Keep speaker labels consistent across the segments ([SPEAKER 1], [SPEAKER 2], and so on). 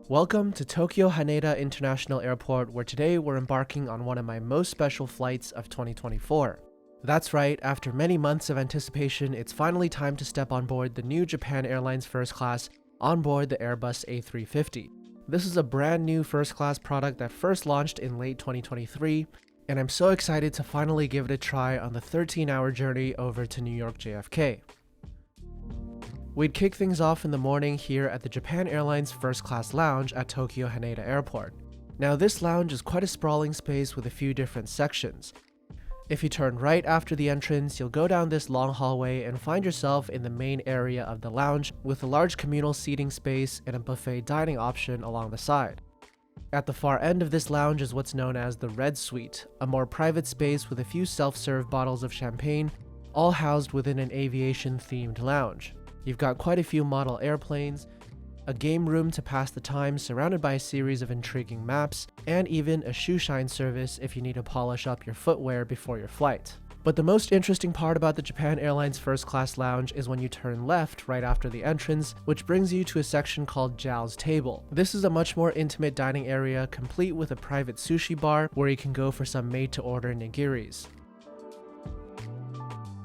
[SPEAKER 1] Welcome to Tokyo Haneda International Airport, where today we're embarking on one of my most special flights of 2024. That's right, after many months of anticipation, it's finally time to step on board the new Japan Airlines first class on board the Airbus A350. This is a brand new first class product that first launched in late 2023, and I'm so excited to finally give it a try on the 13-hour journey over to New York JFK. We'd kick things off in the morning here at the Japan Airlines First Class Lounge at Tokyo Haneda Airport. Now this lounge is quite a sprawling space with a few different sections. If you turn right after the entrance, you'll go down this long hallway and find yourself in the main area of the lounge with a large communal seating space and a buffet dining option along the side. At the far end of this lounge is what's known as the Red Suite, a more private space with a few self-serve bottles of champagne, all housed within an aviation-themed lounge. You've got quite a few model airplanes, a game room to pass the time surrounded by a series of intriguing maps, and even a shoe shine service if you need to polish up your footwear before your flight. But the most interesting part about the Japan Airlines First Class Lounge is when you turn left right after the entrance, which brings you to a section called Zhao's Table. This is a much more intimate dining area, complete with a private sushi bar where you can go for some made-to-order nigiris.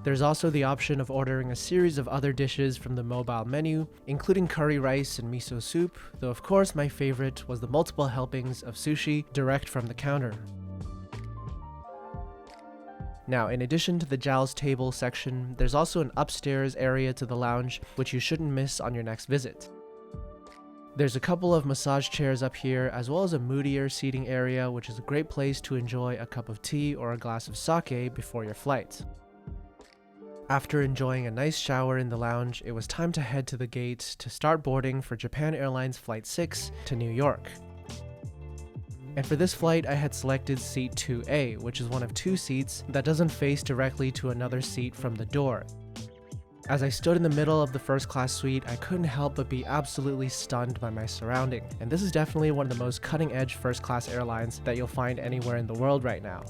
[SPEAKER 1] There's also the option of ordering a series of other dishes from the mobile menu, including curry rice and miso soup, though of course my favorite was the multiple helpings of sushi direct from the counter. Now, in addition to the Zhao's Table section, there's also an upstairs area to the lounge, which you shouldn't miss on your next visit. There's a couple of massage chairs up here, as well as a moodier seating area, which is a great place to enjoy a cup of tea or a glass of sake before your flight. After enjoying a nice shower in the lounge, it was time to head to the gate to start boarding for Japan Airlines Flight 6 to New York. And for this flight, I had selected seat 2A, which is one of two seats that doesn't face directly to another seat from the door. As I stood in the middle of the first class suite, I couldn't help but be absolutely stunned by my surrounding. And this is definitely one of the most cutting-edge first class airlines that you'll find anywhere in the world right now.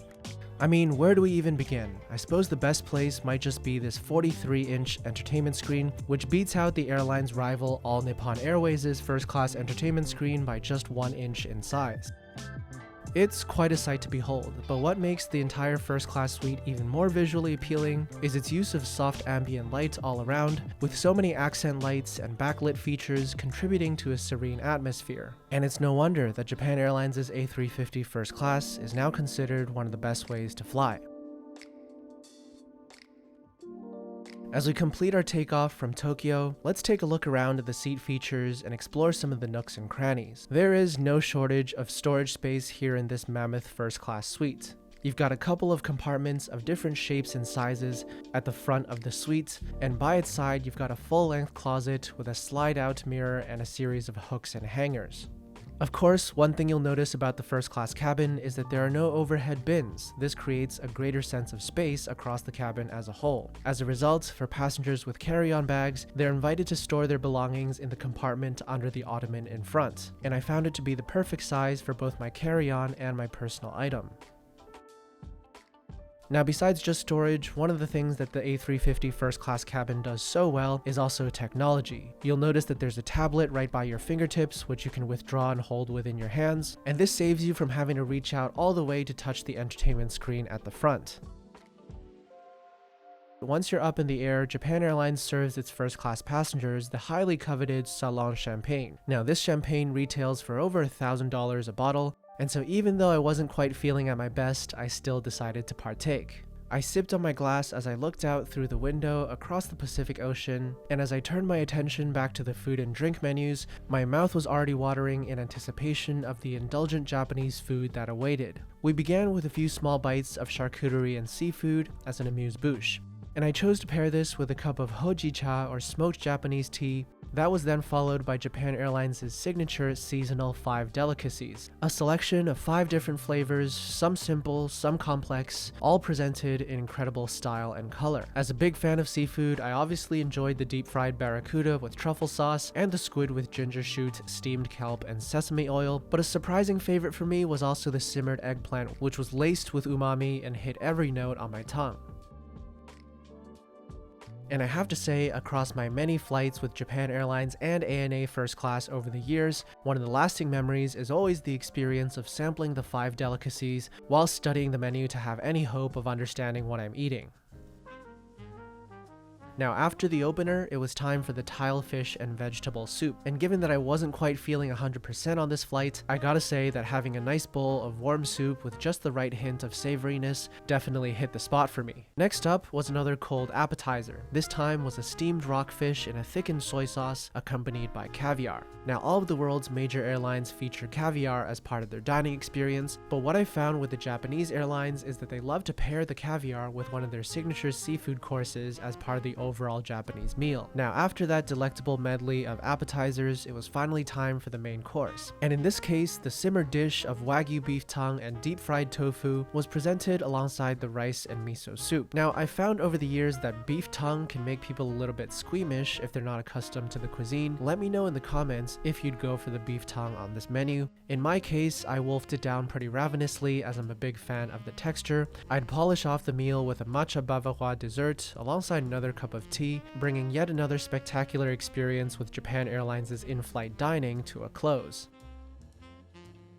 [SPEAKER 1] I mean, where do we even begin? I suppose the best place might just be this 43-inch entertainment screen, which beats out the airline's rival All Nippon Airways' first-class entertainment screen by just 1 inch in size. It's quite a sight to behold, but what makes the entire first-class suite even more visually appealing is its use of soft ambient light all around, with so many accent lights and backlit features contributing to a serene atmosphere. And it's no wonder that Japan Airlines' A350 first class is now considered one of the best ways to fly. As we complete our takeoff from Tokyo, let's take a look around at the seat features and explore some of the nooks and crannies. There is no shortage of storage space here in this mammoth first-class suite. You've got a couple of compartments of different shapes and sizes at the front of the suite, and by its side you've got a full-length closet with a slide-out mirror and a series of hooks and hangers. Of course, one thing you'll notice about the first class cabin is that there are no overhead bins. This creates a greater sense of space across the cabin as a whole. As a result, for passengers with carry-on bags, they're invited to store their belongings in the compartment under the ottoman in front, and I found it to be the perfect size for both my carry-on and my personal item. Now, besides just storage, one of the things that the A350 first class cabin does so well is also technology. You'll notice that there's a tablet right by your fingertips, which you can withdraw and hold within your hands, and this saves you from having to reach out all the way to touch the entertainment screen at the front. Once you're up in the air, Japan Airlines serves its first class passengers the highly coveted Salon Champagne. Now, this champagne retails for over $1,000 a bottle, and so even though I wasn't quite feeling at my best, I still decided to partake. I sipped on my glass as I looked out through the window across the Pacific Ocean, and as I turned my attention back to the food and drink menus, my mouth was already watering in anticipation of the indulgent Japanese food that awaited. We began with a few small bites of charcuterie and seafood as an amuse-bouche, and I chose to pair this with a cup of hojicha or smoked Japanese tea. That was then followed by Japan Airlines' signature seasonal 5 delicacies, a selection of 5 different flavors, some simple, some complex, all presented in incredible style and color. As a big fan of seafood, I obviously enjoyed the deep-fried barracuda with truffle sauce and the squid with ginger shoot, steamed kelp, and sesame oil, but a surprising favorite for me was also the simmered eggplant, which was laced with umami and hit every note on my tongue. And I have to say, across my many flights with Japan Airlines and ANA First Class over the years, one of the lasting memories is always the experience of sampling the 5 delicacies while studying the menu to have any hope of understanding what I'm eating. Now, after the opener, it was time for the tile fish and vegetable soup, and given that I wasn't quite feeling 100% on this flight, I gotta say that having a nice bowl of warm soup with just the right hint of savoriness definitely hit the spot for me. Next up was another cold appetizer. This time was a steamed rockfish in a thickened soy sauce accompanied by caviar. Now, all of the world's major airlines feature caviar as part of their dining experience, but what I found with the Japanese airlines is that they love to pair the caviar with one of their signature seafood courses as part of the overall Japanese meal. Now, after that delectable medley of appetizers, it was finally time for the main course. And in this case, the simmered dish of Wagyu beef tongue and deep fried tofu was presented alongside the rice and miso soup. Now, I found over the years that beef tongue can make people a little bit squeamish if they're not accustomed to the cuisine. Let me know in the comments if you'd go for the beef tongue on this menu. In my case, I wolfed it down pretty ravenously as I'm a big fan of the texture. I'd polish off the meal with a matcha bavarois dessert alongside another cup of tea, bringing yet another spectacular experience with Japan Airlines' in-flight dining to a close.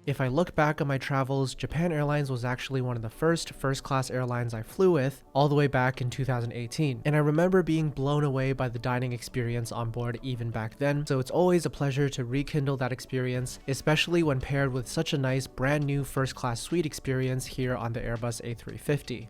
[SPEAKER 1] If I look back on my travels, Japan Airlines was actually one of the first-class airlines I flew with all the way back in 2018, and I remember being blown away by the dining experience on board even back then, so it's always a pleasure to rekindle that experience, especially when paired with such a nice brand new first-class suite experience here on the Airbus A350.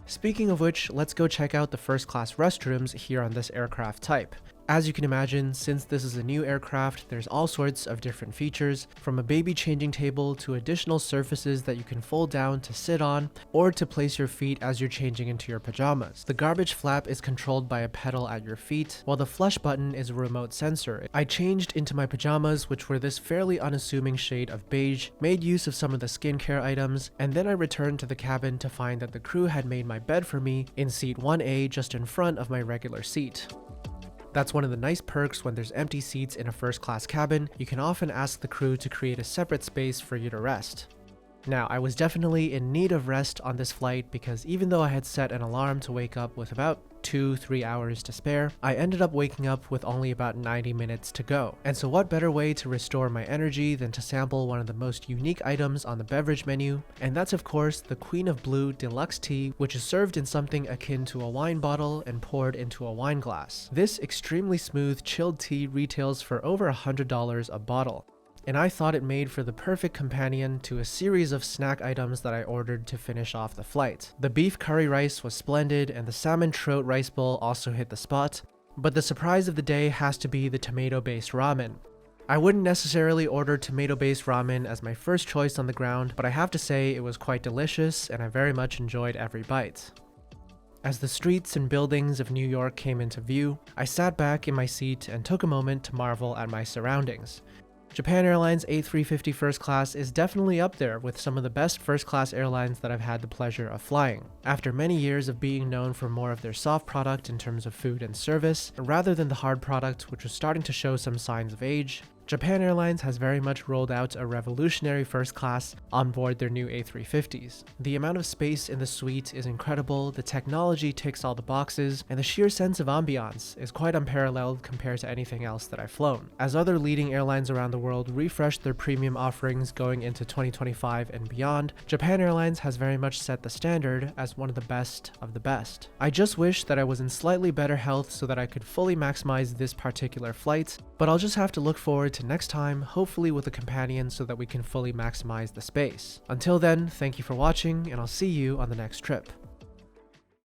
[SPEAKER 1] Speaking of which, let's go check out the first-class restrooms here on this aircraft type. As you can imagine, since this is a new aircraft, there's all sorts of different features, from a baby changing table to additional surfaces that you can fold down to sit on or to place your feet as you're changing into your pajamas. The garbage flap is controlled by a pedal at your feet, while the flush button is a remote sensor. I changed into my pajamas, which were this fairly unassuming shade of beige, made use of some of the skincare items, and then I returned to the cabin to find that the crew had made my bed for me in seat 1A just in front of my regular seat. That's one of the nice perks when there's empty seats in a first-class cabin. You can often ask the crew to create a separate space for you to rest. Now, I was definitely in need of rest on this flight because even though I had set an alarm to wake up with about 2-3 hours to spare, I ended up waking up with only about 90 minutes to go. And so what better way to restore my energy than to sample one of the most unique items on the beverage menu, and that's of course the Queen of Blue Deluxe Tea, which is served in something akin to a wine bottle and poured into a wine glass. This extremely smooth chilled tea retails for over $100 a bottle, and I thought it made for the perfect companion to a series of snack items that I ordered to finish off the flight. The beef curry rice was splendid, and the salmon trout rice bowl also hit the spot, but the surprise of the day has to be the tomato-based ramen. I wouldn't necessarily order tomato-based ramen as my first choice on the ground, but I have to say it was quite delicious, and I very much enjoyed every bite. As the streets and buildings of New York came into view, I sat back in my seat and took a moment to marvel at my surroundings. Japan Airlines A350 First Class is definitely up there with some of the best first-class airlines that I've had the pleasure of flying. After many years of being known for more of their soft product in terms of food and service, rather than the hard product which was starting to show some signs of age, Japan Airlines has very much rolled out a revolutionary first class on board their new A350s. The amount of space in the suite is incredible, the technology ticks all the boxes, and the sheer sense of ambiance is quite unparalleled compared to anything else that I've flown. As other leading airlines around the world refresh their premium offerings going into 2025 and beyond, Japan Airlines has very much set the standard as one of the best of the best. I just wish that I was in slightly better health so that I could fully maximize this particular flight, but I'll just have to look forward to next time, hopefully with a companion so that we can fully maximize the space. Until then, thank you for watching, and I'll see you on the next trip.